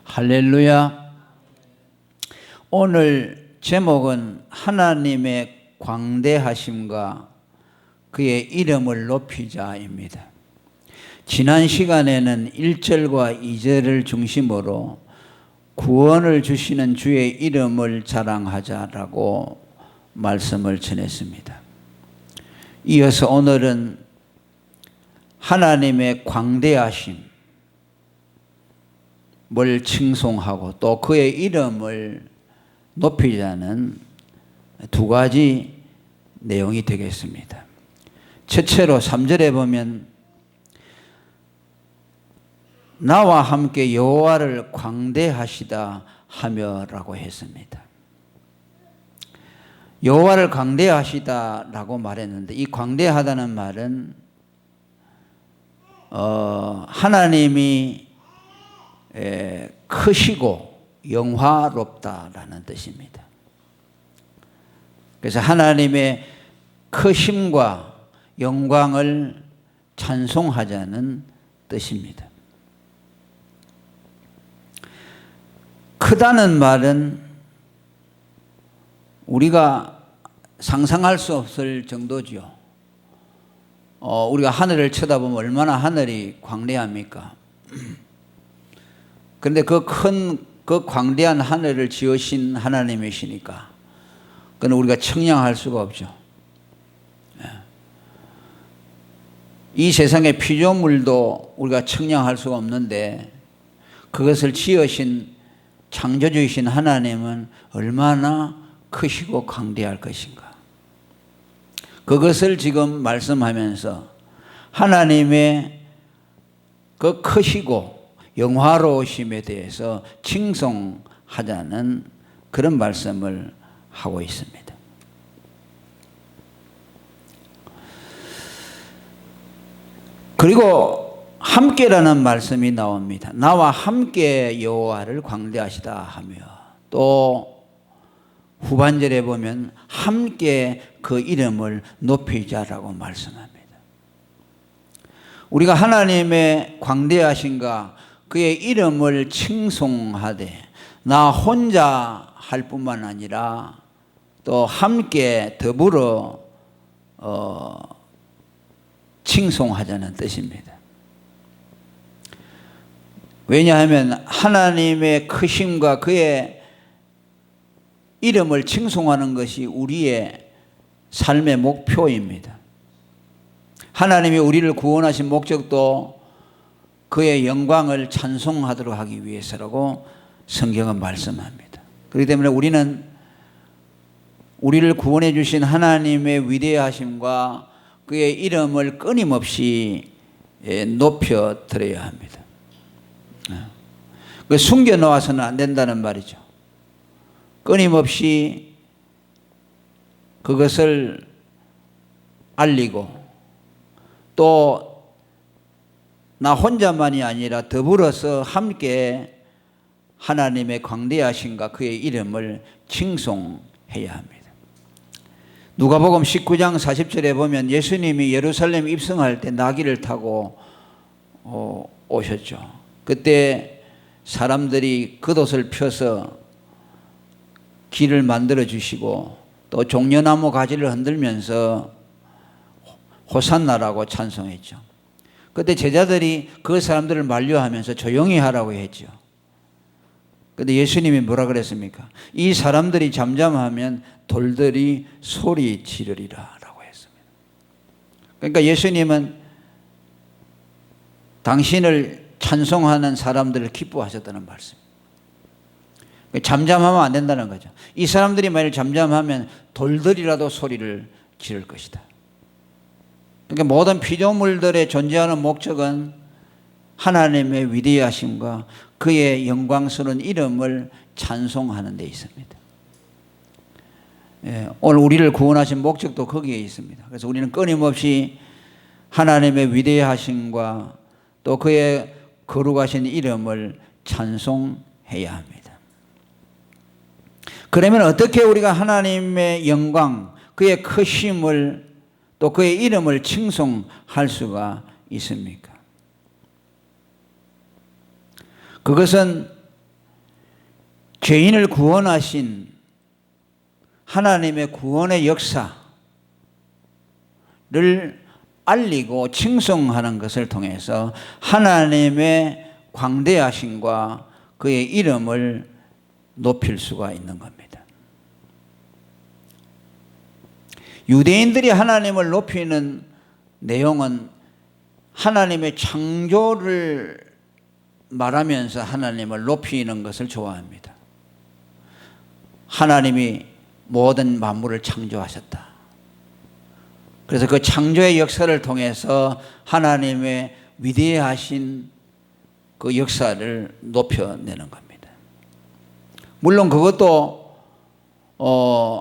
할렐루야. 오늘 제목은 하나님의 광대하심과 그의 이름을 높이자입니다. 지난 시간에는 1절과 2절을 중심으로 구원을 주시는 주의 이름을 자랑하자라고 말씀을 전했습니다. 이어서 오늘은 하나님의 광대하심 을 칭송하고 또 그의 이름을 높이자는 두 가지 내용이 되겠습니다. 첫째로 3절에 보면 나와 함께 여호와를 광대하시다 하며라고 했습니다. 여호와를 광대하시다라고 말했는데 이 광대하다는 말은 하나님이 크시고 영화롭다라는 뜻입니다. 그래서 하나님의 크심과 영광을 찬송하자는 뜻입니다. 크다는 말은 우리가 상상할 수 없을 정도죠. 우리가 하늘을 쳐다보면 얼마나 하늘이 광대합니까? 그런데 그 광대한 하늘을 지으신 하나님이시니까 그건 우리가 측량할 수가 없죠. 이 세상의 피조물도 우리가 측량할 수가 없는데 그것을 지으신 창조주이신 하나님은 얼마나 크시고 광대할 것인가. 그것을 지금 말씀하면서 하나님의 그 크시고 영화로우심에 대해서 칭송하자는 그런 말씀을 하고 있습니다. 그리고 함께라는 말씀이 나옵니다. 나와 함께 여호와를 광대하시다 하며 또 후반절에 보면 함께 그 이름을 높이자라고 말씀합니다. 우리가 하나님의 광대하심과 그의 이름을 칭송하되 나 혼자 할 뿐만 아니라 또 함께 더불어 칭송하자는 뜻입니다. 왜냐하면 하나님의 크심과 그의 이름을 칭송하는 것이 우리의 삶의 목표입니다. 하나님이 우리를 구원하신 목적도 그의 영광을 찬송하도록 하기 위해서라고 성경은 말씀합니다. 그렇기 때문에 우리는 우리를 구원해 주신 하나님의 위대하심과 그의 이름을 끊임없이 높여 드려야 합니다. 숨겨 놓아서는 안 된다는 말이죠. 끊임없이 그것을 알리고 또 나 혼자만이 아니라 더불어서 함께 하나님의 광대하심과 그의 이름을 칭송해야 합니다. 누가복음 19장 40절에 보면 예수님이 예루살렘 입성할 때 나귀를 타고 오셨죠. 그때 사람들이 겉옷을 펴서 길을 만들어 주시고 또 종려나무 가지를 흔들면서 호산나라고 찬송했죠. 그때 제자들이 그 사람들을 만류하면서 조용히 하라고 했죠. 그런데 예수님이 뭐라 그랬습니까? 이 사람들이 잠잠하면 돌들이 소리 지르리라 라고 했습니다. 그러니까 예수님은 당신을 찬송하는 사람들을 기뻐하셨다는 말씀. 잠잠하면 안 된다는 거죠. 이 사람들이 만일 잠잠하면 돌들이라도 소리를 지를 것이다. 그러니까 모든 피조물들의 존재하는 목적은 하나님의 위대하심과 그의 영광스러운 이름을 찬송하는 데 있습니다. 오늘 우리를 구원하신 목적도 거기에 있습니다. 그래서 우리는 끊임없이 하나님의 위대하심과 또 그의 거룩하신 이름을 찬송해야 합니다. 그러면 어떻게 우리가 하나님의 영광, 그의 크심을 또 그의 이름을 칭송할 수가 있습니까? 그것은 죄인을 구원하신 하나님의 구원의 역사를 알리고 칭송하는 것을 통해서 하나님의 광대하심과 그의 이름을 높일 수가 있는 겁니다. 유대인들이 하나님을 높이는 내용은 하나님의 창조를 말하면서 하나님을 높이는 것을 좋아합니다. 하나님이 모든 만물을 창조하셨다. 그래서 그 창조의 역사를 통해서 하나님의 위대하신 그 역사를 높여내는 겁니다. 물론 그것도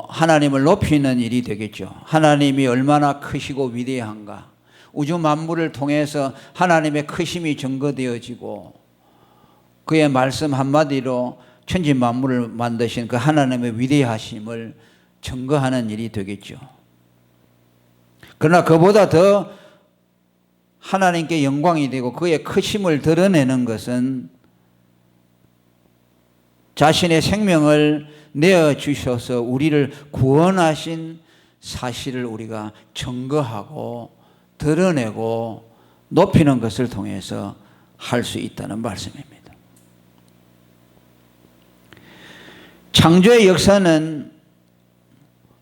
하나님을 높이는 일이 되겠죠. 하나님이 얼마나 크시고 위대한가. 우주 만물을 통해서 하나님의 크심이 증거되어지고 그의 말씀 한마디로 천지 만물을 만드신 그 하나님의 위대하심을 증거하는 일이 되겠죠. 그러나 그보다 더 하나님께 영광이 되고 그의 크심을 드러내는 것은 자신의 생명을 내어주셔서 우리를 구원하신 사실을 우리가 증거하고 드러내고 높이는 것을 통해서 할 수 있다는 말씀입니다. 창조의 역사는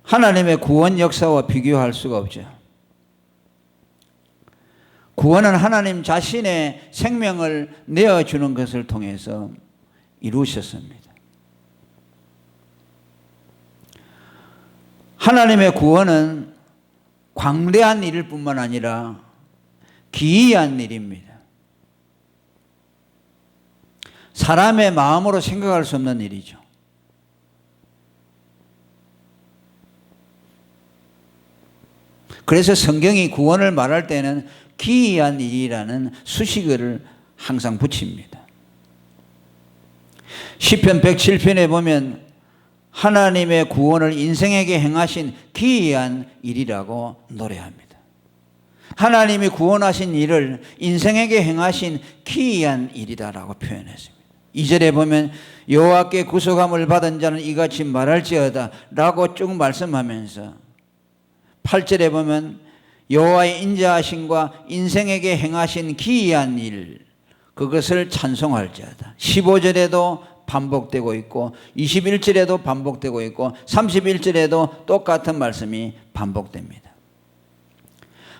하나님의 구원 역사와 비교할 수가 없죠. 구원은 하나님 자신의 생명을 내어주는 것을 통해서 이루셨습니다. 하나님의 구원은 광대한 일일 뿐만 아니라 기이한 일입니다. 사람의 마음으로 생각할 수 없는 일이죠. 그래서 성경이 구원을 말할 때는 기이한 일이라는 수식어를 항상 붙입니다. 시편 107편에 보면 하나님의 구원을 인생에게 행하신 기이한 일이라고 노래합니다. 하나님이 구원하신 일을 인생에게 행하신 기이한 일이다라고 표현했습니다. 2절에 보면 여호와께 구속함을 받은 자는 이같이 말할지어다 라고 쭉 말씀하면서 8절에 보면 여호와의 인자하심과 인생에게 행하신 기이한 일 그것을 찬송할지어다. 15절에도 반복되고 있고 21절에도 반복되고 있고 31절에도 똑같은 말씀이 반복됩니다.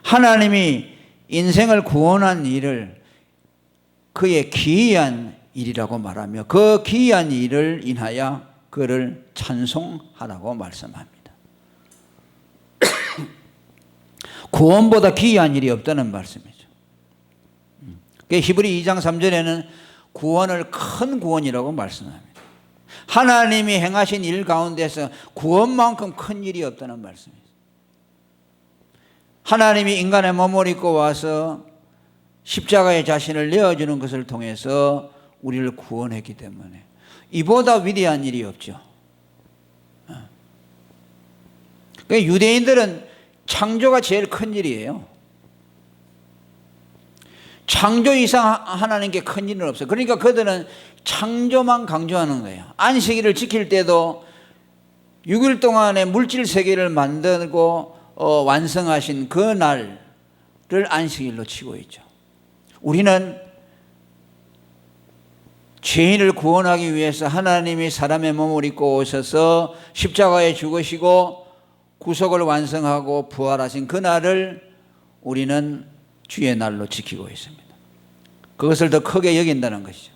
하나님이 인생을 구원한 일을 그의 기이한 일이라고 말하며 그 기이한 일을 인하여 그를 찬송하라고 말씀합니다. 구원보다 기이한 일이 없다는 말씀이죠. 히브리 2장 3절에는 구원을 큰 구원이라고 말씀합니다. 하나님이 행하신 일 가운데서 구원만큼 큰 일이 없다는 말씀이죠. 하나님이 인간의 몸을 입고 와서 십자가에 자신을 내어주는 것을 통해서 우리를 구원했기 때문에 이보다 위대한 일이 없죠. 유대인들은 창조가 제일 큰 일이에요. 창조 이상 하나님께 큰 일은 없어요. 그러니까 그들은 창조만 강조하는 거예요. 안식일을 지킬 때도 6일 동안의 물질 세계를 만들고 완성하신 그 날을 안식일로 치고 있죠. 우리는 죄인을 구원하기 위해서 하나님이 사람의 몸을 입고 오셔서 십자가에 죽으시고 구속을 완성하고 부활하신 그 날을 우리는 주의 날로 지키고 있습니다. 그것을 더 크게 여긴다는 것이죠.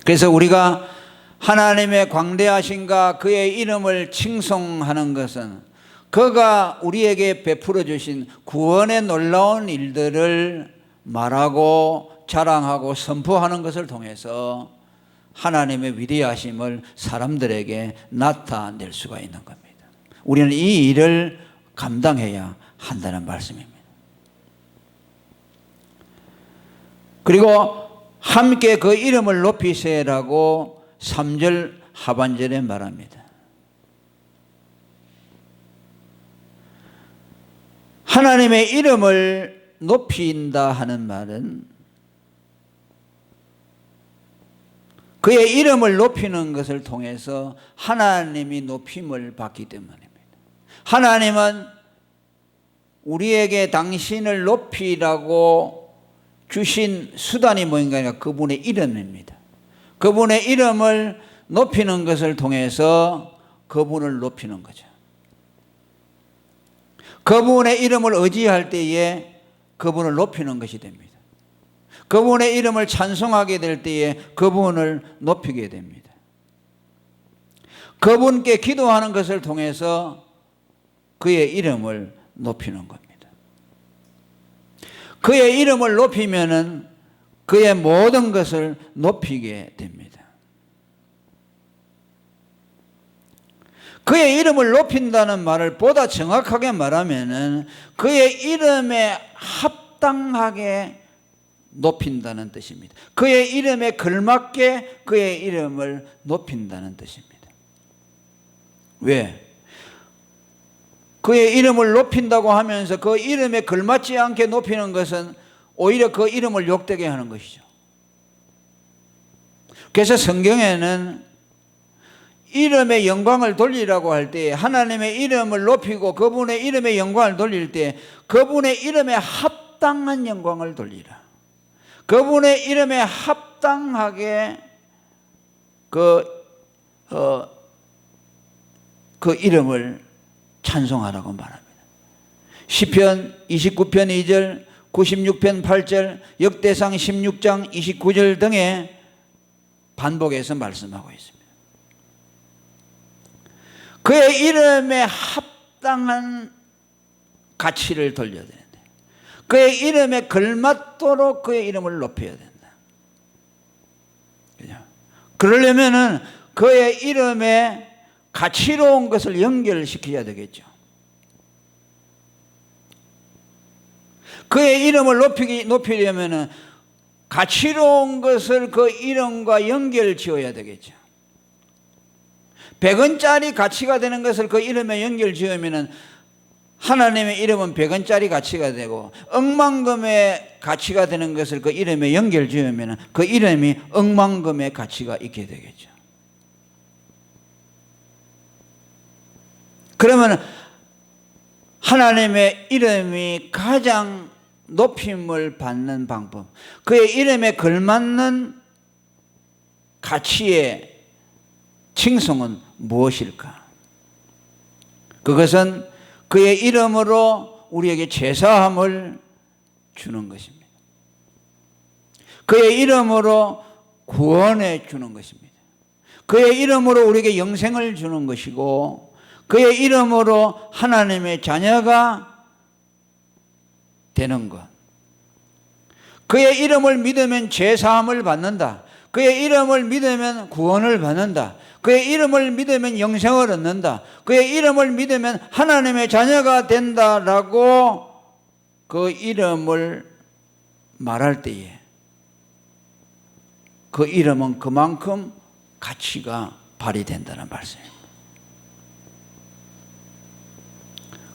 그래서 우리가 하나님의 광대하심과 그의 이름을 칭송하는 것은 그가 우리에게 베풀어 주신 구원의 놀라운 일들을 말하고 자랑하고 선포하는 것을 통해서 하나님의 위대하심을 사람들에게 나타낼 수가 있는 겁니다. 우리는 이 일을 감당해야 한다는 말씀입니다. 그리고 함께 그 이름을 높이세라고 3절 하반절에 말합니다. 하나님의 이름을 높인다 하는 말은 그의 이름을 높이는 것을 통해서 하나님이 높임을 받기 때문입니다. 하나님은 우리에게 당신을 높이라고 주신 수단이 뭔가 그분의 이름입니다. 그분의 이름을 높이는 것을 통해서 그분을 높이는 거죠. 그분의 이름을 의지할 때에 그분을 높이는 것이 됩니다. 그분의 이름을 찬송하게 될 때에 그분을 높이게 됩니다. 그분께 기도하는 것을 통해서 그의 이름을 높이는 겁니다. 그의 이름을 높이면은 그의 모든 것을 높이게 됩니다. 그의 이름을 높인다는 말을 보다 정확하게 말하면은 그의 이름에 합당하게 높인다는 뜻입니다. 그의 이름에 걸맞게 그의 이름을 높인다는 뜻입니다. 왜? 그의 이름을 높인다고 하면서 그 이름에 걸맞지 않게 높이는 것은 오히려 그 이름을 욕되게 하는 것이죠. 그래서 성경에는 이름의 영광을 돌리라고 할 때 하나님의 이름을 높이고 그분의 이름의 영광을 돌릴 때 그분의 이름에 합당한 영광을 돌리라. 그분의 이름에 합당하게 그 이름을 찬송하라고 말합니다. 시편 29편 2절, 96편 8절, 역대상 16장 29절 등에 반복해서 말씀하고 있습니다. 그의 이름에 합당한 가치를 돌려야 되는데 그의 이름에 걸맞도록 그의 이름을 높여야 된다. 그죠? 그러려면은 그의 이름에 가치로운 것을 연결시켜야 되겠죠. 그의 이름을 높이려면은 가치로운 것을 그 이름과 연결 지어야 되겠죠. 100원짜리 가치가 되는 것을 그 이름에 연결 지으면은 하나님의 이름은 100원짜리 가치가 되고 억만금의 가치가 되는 것을 그 이름에 연결 지으면은 그 이름이 억만금의 가치가 있게 되겠죠. 그러면 하나님의 이름이 가장 높임을 받는 방법, 그의 이름에 걸맞는 가치의 칭송은 무엇일까? 그것은 그의 이름으로 우리에게 제사함을 주는 것입니다. 그의 이름으로 구원해 주는 것입니다. 그의 이름으로 우리에게 영생을 주는 것이고 그의 이름으로 하나님의 자녀가 되는 것. 그의 이름을 믿으면 제사함을 받는다. 그의 이름을 믿으면 구원을 받는다. 그의 이름을 믿으면 영생을 얻는다. 그의 이름을 믿으면 하나님의 자녀가 된다라고 그 이름을 말할 때에 그 이름은 그만큼 가치가 발휘된다는 말씀입니다.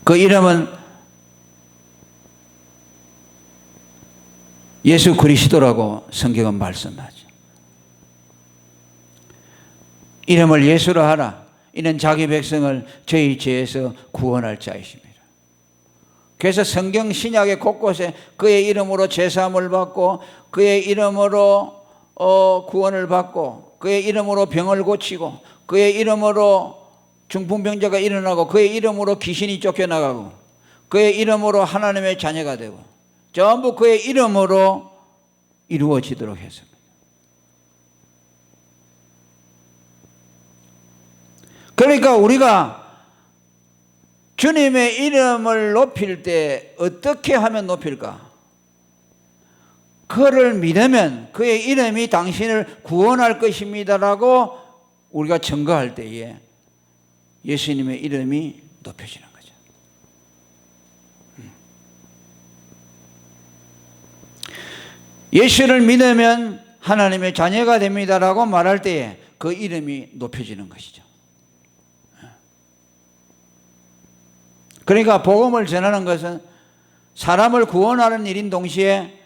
그 이름은 예수 그리스도라고 성경은 말씀하죠. 이름을 예수로 하라. 이는 자기 백성을 저희 죄에서 구원할 자이십니다. 그래서 성경 신약의 곳곳에 그의 이름으로 제사함을 받고 그의 이름으로 구원을 받고 그의 이름으로 병을 고치고 그의 이름으로 중풍병자가 일어나고 그의 이름으로 귀신이 쫓겨나가고 그의 이름으로 하나님의 자녀가 되고 전부 그의 이름으로 이루어지도록 했습니다. 그러니까 우리가 주님의 이름을 높일 때 어떻게 하면 높일까? 그를 믿으면 그의 이름이 당신을 구원할 것입니다라고 우리가 증거할 때에 예수님의 이름이 높여지는 거죠. 예수를 믿으면 하나님의 자녀가 됩니다라고 말할 때에 그 이름이 높여지는 것이죠. 그러니까 복음을 전하는 것은 사람을 구원하는 일인 동시에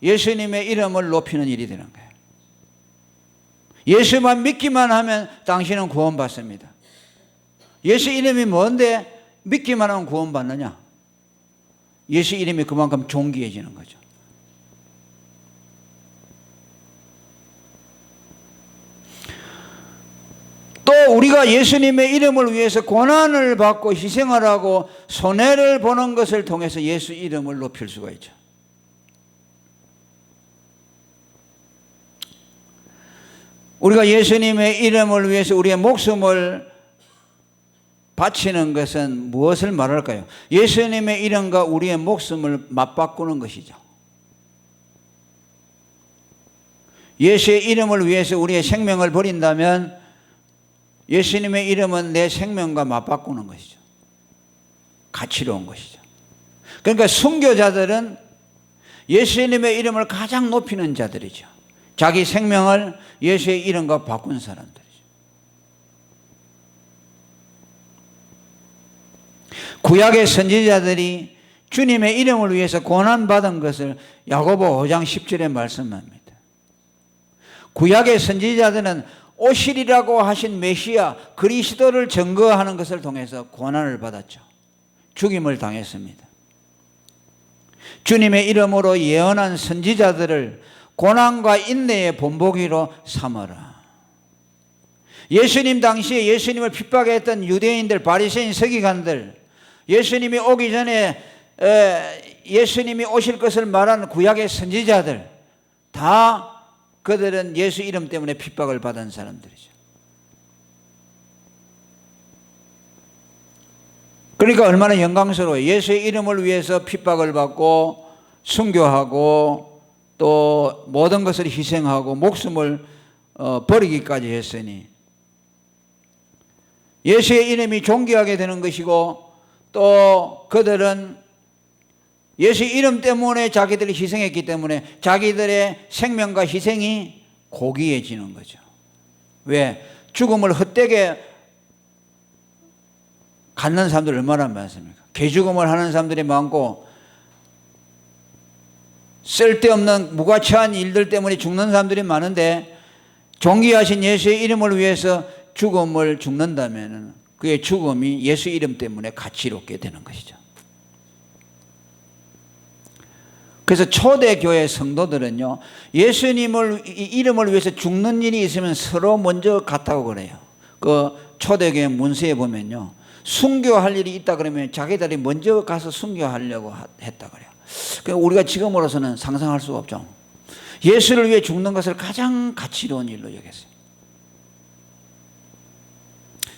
예수님의 이름을 높이는 일이 되는 거예요. 예수만 믿기만 하면 당신은 구원받습니다. 예수 이름이 뭔데 믿기만 하면 구원받느냐? 예수 이름이 그만큼 존귀해지는 거죠. 또 우리가 예수님의 이름을 위해서 고난을 받고 희생을 하고 손해를 보는 것을 통해서 예수 이름을 높일 수가 있죠. 우리가 예수님의 이름을 위해서 우리의 목숨을 바치는 것은 무엇을 말할까요? 예수님의 이름과 우리의 목숨을 맞바꾸는 것이죠. 예수의 이름을 위해서 우리의 생명을 버린다면 예수님의 이름은 내 생명과 맞바꾸는 것이죠. 가치로운 것이죠. 그러니까 순교자들은 예수님의 이름을 가장 높이는 자들이죠. 자기 생명을 예수의 이름과 바꾼 사람들이죠. 구약의 선지자들이 주님의 이름을 위해서 고난받은 것을 야고보 5장 10절에 말씀합니다. 구약의 선지자들은 오시리라고 하신 메시아 그리스도를 증거하는 것을 통해서 고난을 받았죠. 죽임을 당했습니다. 주님의 이름으로 예언한 선지자들을 고난과 인내의 본보기로 삼아라. 예수님 당시에 예수님을 핍박했던 유대인들, 바리새인, 서기관들, 예수님이 오기 전에 예수님이 오실 것을 말한 구약의 선지자들, 다 그들은 예수 이름 때문에 핍박을 받은 사람들이죠. 그러니까 얼마나 영광스러워요. 예수의 이름을 위해서 핍박을 받고 순교하고 또 모든 것을 희생하고 목숨을 버리기까지 했으니 예수의 이름이 존귀하게 되는 것이고, 또 그들은 예수 이름 때문에 자기들이 희생했기 때문에 자기들의 생명과 희생이 고귀해지는 거죠. 왜? 죽음을 헛되게 갖는 사람들 얼마나 많습니까? 개죽음을 하는 사람들이 많고, 쓸데없는 무가치한 일들 때문에 죽는 사람들이 많은데, 존귀하신 예수의 이름을 위해서 죽음을 죽는다면 그의 죽음이 예수 이름 때문에 가치롭게 되는 것이죠. 그래서 초대교회 성도들은요, 예수님을 이름을 위해서 죽는 일이 있으면 서로 먼저 갔다고 그래요. 그 초대교회 문서에 보면요, 순교할 일이 있다 그러면 자기들이 먼저 가서 순교하려고 했다 그래요. 그러니까 우리가 지금으로서는 상상할 수가 없죠. 예수를 위해 죽는 것을 가장 가치로운 일로 여겼어요.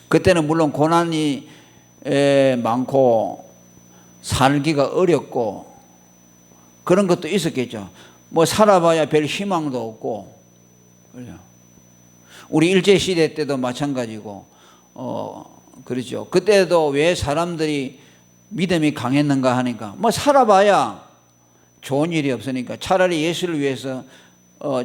그때는 물론 고난이 많고 살기가 어렵고 그런 것도 있었겠죠. 뭐 살아봐야 별 희망도 없고, 우리 일제시대 때도 마찬가지고, 그렇죠. 그때도 왜 사람들이 믿음이 강했는가 하니까 뭐 살아봐야 좋은 일이 없으니까 차라리 예수를 위해서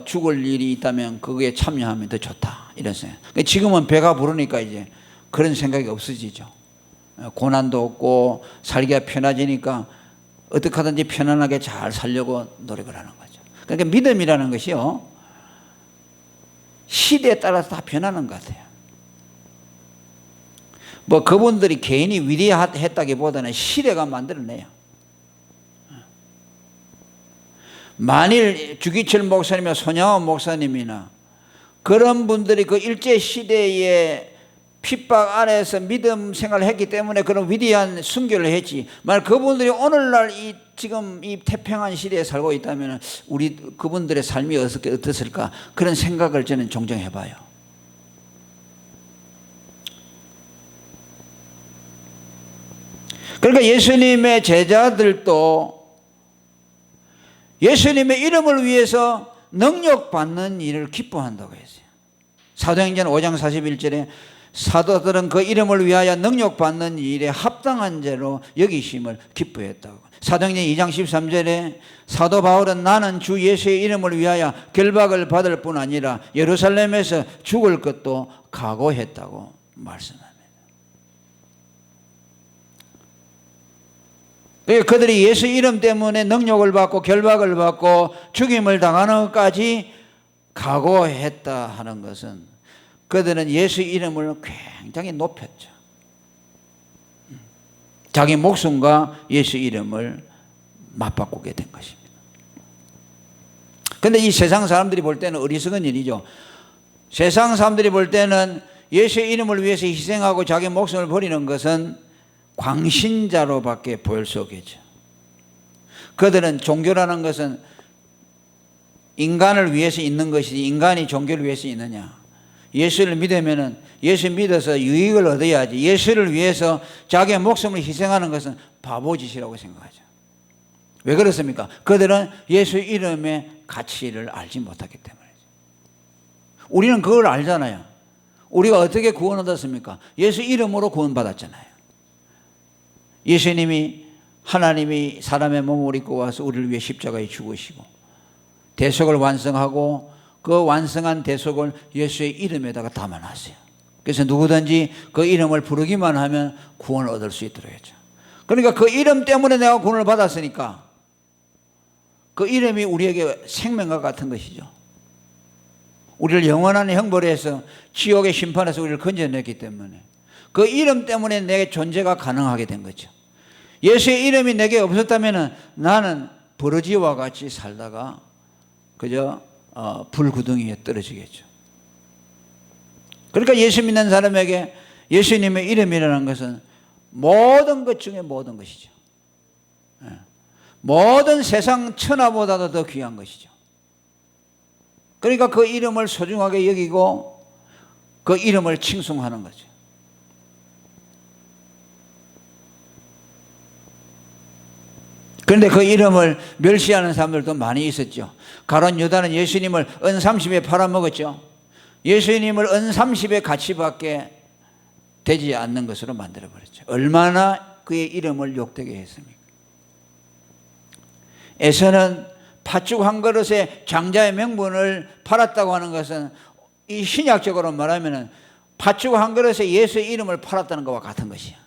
죽을 일이 있다면 그거에 참여하면 더 좋다, 이런 생각. 지금은 배가 부르니까 이제 그런 생각이 없어지죠. 고난도 없고 살기가 편해지니까 어떻게 하든지 편안하게 잘 살려고 노력을 하는 거죠. 그러니까 믿음이라는 것이요, 시대에 따라서 다 변하는 것 같아요. 뭐 그분들이 개인이 위대했다기보다는 시대가 만들어내요. 만일 주기철 목사님이나 손양원 목사님이나 그런 분들이 그 일제시대에 핍박 안에서 믿음 생활을 했기 때문에 그런 위대한 순교를 했지, 만약 그분들이 오늘날 지금 이 태평한 시대에 살고 있다면 우리 그분들의 삶이 어떻을까, 그런 생각을 저는 종종 해봐요. 그러니까 예수님의 제자들도 예수님의 이름을 위해서 능력받는 일을 기뻐한다고 했어요. 사도행전 5장 41절에 사도들은 그 이름을 위하여 능력받는 일에 합당한 죄로 여기심을 기뻐했다고. 사도행전 2장 13절에 사도 바울은 나는 주 예수의 이름을 위하여 결박을 받을 뿐 아니라 예루살렘에서 죽을 것도 각오했다고 말씀합니다. 그들이 예수 이름 때문에 능력을 받고 결박을 받고 죽임을 당하는 것까지 각오했다 하는 것은 그들은 예수 이름을 굉장히 높였죠. 자기 목숨과 예수 이름을 맞바꾸게 된 것입니다. 그런데 이 세상 사람들이 볼 때는 어리석은 일이죠. 세상 사람들이 볼 때는 예수의 이름을 위해서 희생하고 자기 목숨을 버리는 것은 광신자로밖에 보일 수 없겠죠. 그들은 종교라는 것은 인간을 위해서 있는 것이지 인간이 종교를 위해서 있느냐. 예수를 믿으면 예수 믿어서 유익을 얻어야지 예수를 위해서 자기의 목숨을 희생하는 것은 바보짓이라고 생각하죠. 왜 그렇습니까? 그들은 예수 이름의 가치를 알지 못하기 때문이죠. 우리는 그걸 알잖아요. 우리가 어떻게 구원 얻었습니까? 예수 이름으로 구원받았잖아요. 예수님이 하나님이 사람의 몸을 입고 와서 우리를 위해 십자가에 죽으시고 대속을 완성하고 그 완성한 대속을 예수의 이름에다가 담아놨어요. 그래서 누구든지 그 이름을 부르기만 하면 구원을 얻을 수 있도록 했죠. 그러니까 그 이름 때문에 내가 구원을 받았으니까 그 이름이 우리에게 생명과 같은 것이죠. 우리를 영원한 형벌에서 지옥의 심판에서 우리를 건져냈기 때문에 그 이름 때문에 내 존재가 가능하게 된 거죠. 예수의 이름이 내게 없었다면 나는 버러지와 같이 살다가 그저 불구덩이에 떨어지겠죠. 그러니까 예수 믿는 사람에게 예수님의 이름이라는 것은 모든 것 중에 모든 것이죠. 모든 세상 천하보다도 더 귀한 것이죠. 그러니까 그 이름을 소중하게 여기고 그 이름을 칭송하는 거죠. 그런데 그 이름을 멸시하는 사람들도 많이 있었죠. 가룟 유다는 예수님을 은 30에 팔아먹었죠. 예수님을 은 30의 가치밖에 되지 않는 것으로 만들어버렸죠. 얼마나 그의 이름을 욕되게 했습니까? 에서는 팥죽 한 그릇에 장자의 명분을 팔았다고 하는 것은 이 신약적으로 말하면 팥죽 한 그릇에 예수의 이름을 팔았다는 것과 같은 것이야.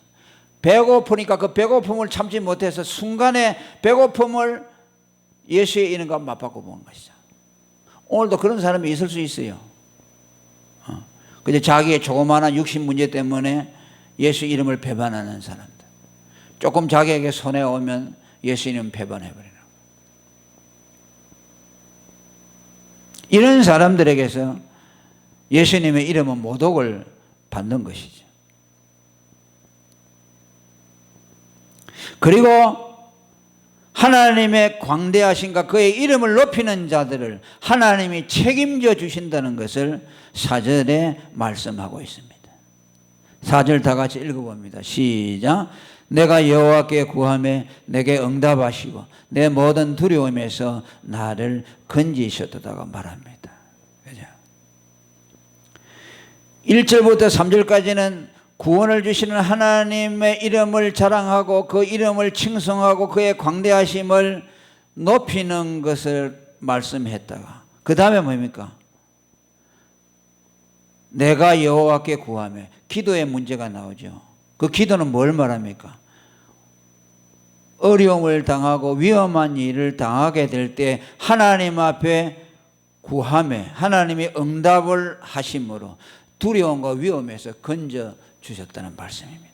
배고프니까 그 배고픔을 참지 못해서 순간에 배고픔을 예수의 이름과 맞바꿔 보는 것이죠. 오늘도 그런 사람이 있을 수 있어요. 근데 자기의 조그마한 육신 문제 때문에 예수 이름을 배반하는 사람들. 조금 자기에게 손해 오면 예수 이름 배반해버리는 거예요. 이런 사람들에게서 예수님의 이름은 모독을 받는 것이죠. 그리고 하나님의 광대하신가 그의 이름을 높이는 자들을 하나님이 책임져 주신다는 것을 4절에 말씀하고 있습니다. 4절 다 같이 읽어봅니다. 시작. 내가 여호와께 구하매 내게 응답하시고 내 모든 두려움에서 나를 건지셨다고 말합니다. 그죠? 1절부터 3절까지는 구원을 주시는 하나님의 이름을 자랑하고 그 이름을 칭송하고 그의 광대하심을 높이는 것을 말씀했다가 그 다음에 뭡니까? 내가 여호와께 구하며 기도의 문제가 나오죠. 그 기도는 뭘 말합니까? 어려움을 당하고 위험한 일을 당하게 될 때 하나님 앞에 구하며 하나님이 응답을 하심으로 두려움과 위험에서 건져 주셨다는 말씀입니다.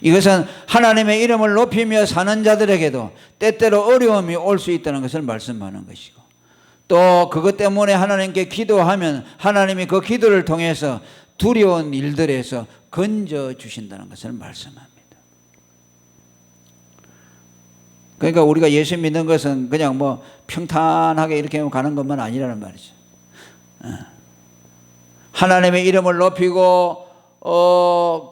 이것은 하나님의 이름을 높이며 사는 자들에게도 때때로 어려움이 올 수 있다는 것을 말씀하는 것이고 또 그것 때문에 하나님께 기도하면 하나님이 그 기도를 통해서 두려운 일들에서 건져 주신다는 것을 말씀합니다. 그러니까 우리가 예수 믿는 것은 그냥 뭐 평탄하게 이렇게 가는 것만 아니라는 말이죠. 하나님의 이름을 높이고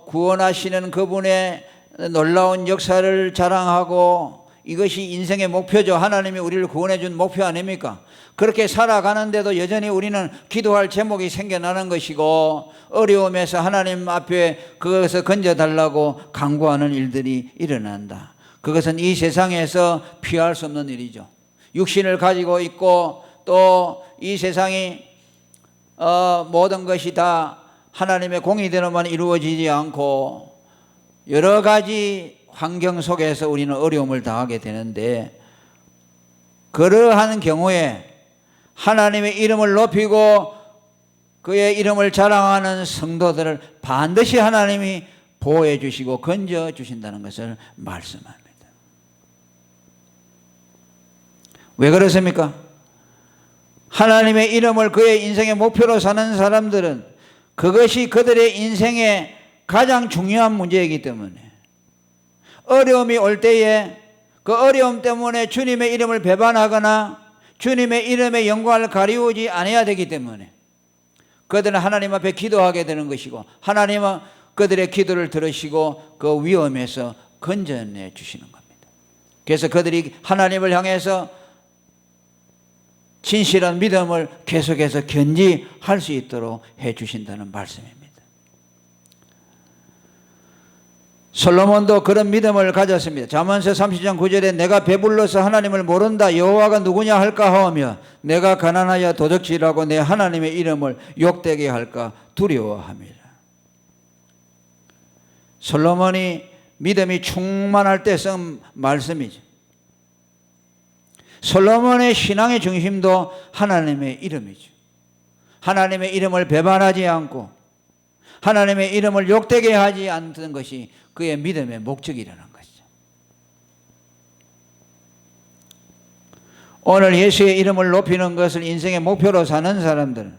구원하시는 그분의 놀라운 역사를 자랑하고 이것이 인생의 목표죠. 하나님이 우리를 구원해 준 목표 아닙니까? 그렇게 살아가는데도 여전히 우리는 기도할 제목이 생겨나는 것이고 어려움에서 하나님 앞에 그것을 건져달라고 간구하는 일들이 일어난다. 그것은 이 세상에서 피할 수 없는 일이죠. 육신을 가지고 있고 또 이 세상이 모든 것이 다 하나님의 공의대로만 이루어지지 않고 여러 가지 환경 속에서 우리는 어려움을 당하게 되는데 그러한 경우에 하나님의 이름을 높이고 그의 이름을 자랑하는 성도들을 반드시 하나님이 보호해 주시고 건져 주신다는 것을 말씀합니다. 왜 그렇습니까? 하나님의 이름을 그의 인생의 목표로 사는 사람들은 그것이 그들의 인생의 가장 중요한 문제이기 때문에 어려움이 올 때에 그 어려움 때문에 주님의 이름을 배반하거나 주님의 이름의 영광을 가리우지 않아야 되기 때문에 그들은 하나님 앞에 기도하게 되는 것이고 하나님은 그들의 기도를 들으시고 그 위험에서 건져내 주시는 겁니다. 그래서 그들이 하나님을 향해서 진실한 믿음을 계속해서 견지할 수 있도록 해 주신다는 말씀입니다. 솔로몬도 그런 믿음을 가졌습니다. 잠언서 30장 9절에 내가 배불러서 하나님을 모른다 여호와가 누구냐 할까 하며 내가 가난하여 도적질하고 내 하나님의 이름을 욕되게 할까 두려워함이라. 솔로몬이 믿음이 충만할 때 쓴 말씀이죠. 솔로몬의 신앙의 중심도 하나님의 이름이죠. 하나님의 이름을 배반하지 않고 하나님의 이름을 욕되게 하지 않는 것이 그의 믿음의 목적이라는 것이죠. 오늘 예수의 이름을 높이는 것을 인생의 목표로 사는 사람들은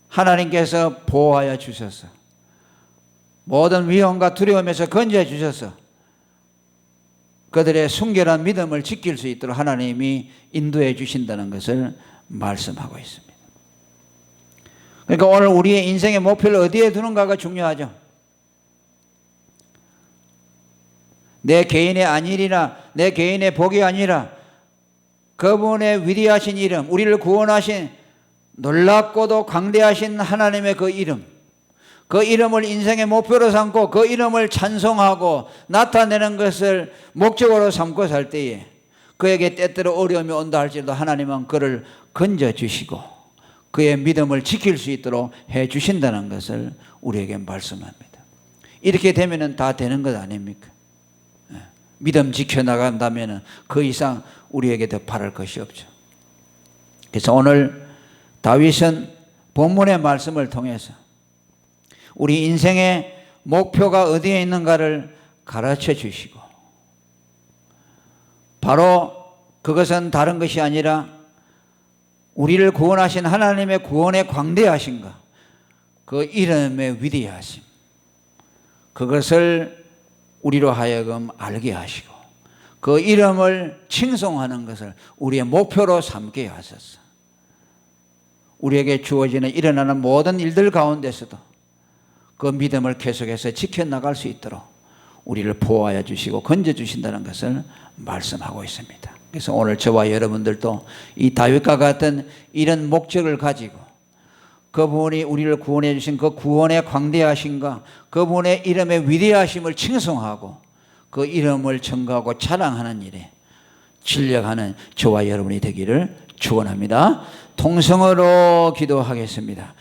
하나님께서 보호하여 주셔서 모든 위험과 두려움에서 건져 주셔서 그들의 순결한 믿음을 지킬 수 있도록 하나님이 인도해 주신다는 것을 말씀하고 있습니다. 그러니까 오늘 우리의 인생의 목표를 어디에 두는가가 중요하죠. 내 개인의 안일이나 내 개인의 복이 아니라 그분의 위대하신 이름, 우리를 구원하신 놀랍고도 광대하신 하나님의 그 이름, 그 이름을 인생의 목표로 삼고 그 이름을 찬송하고 나타내는 것을 목적으로 삼고 살 때에 그에게 때때로 어려움이 온다 할지라도 하나님은 그를 건져주시고 그의 믿음을 지킬 수 있도록 해 주신다는 것을 우리에게 말씀합니다. 이렇게 되면 다 되는 것 아닙니까? 믿음 지켜나간다면 그 이상 우리에게 더 바랄 것이 없죠. 그래서 오늘 다윗은 본문의 말씀을 통해서 우리 인생의 목표가 어디에 있는가를 가르쳐 주시고 바로 그것은 다른 것이 아니라 우리를 구원하신 하나님의 구원의 광대하신가 그 이름의 위대하심 그것을 우리로 하여금 알게 하시고 그 이름을 칭송하는 것을 우리의 목표로 삼게 하소서. 우리에게 주어지는 일어나는 모든 일들 가운데서도 그 믿음을 계속해서 지켜나갈 수 있도록 우리를 보호하여 주시고 건져주신다는 것을 말씀하고 있습니다. 그래서 오늘 저와 여러분들도 이 다윗과 같은 이런 목적을 가지고 그분이 우리를 구원해 주신 그 구원의 광대하심과 그분의 이름의 위대하심을 칭송하고 그 이름을 증거하고 자랑하는 일에 진력하는 저와 여러분이 되기를 축원합니다. 통성으로 기도하겠습니다.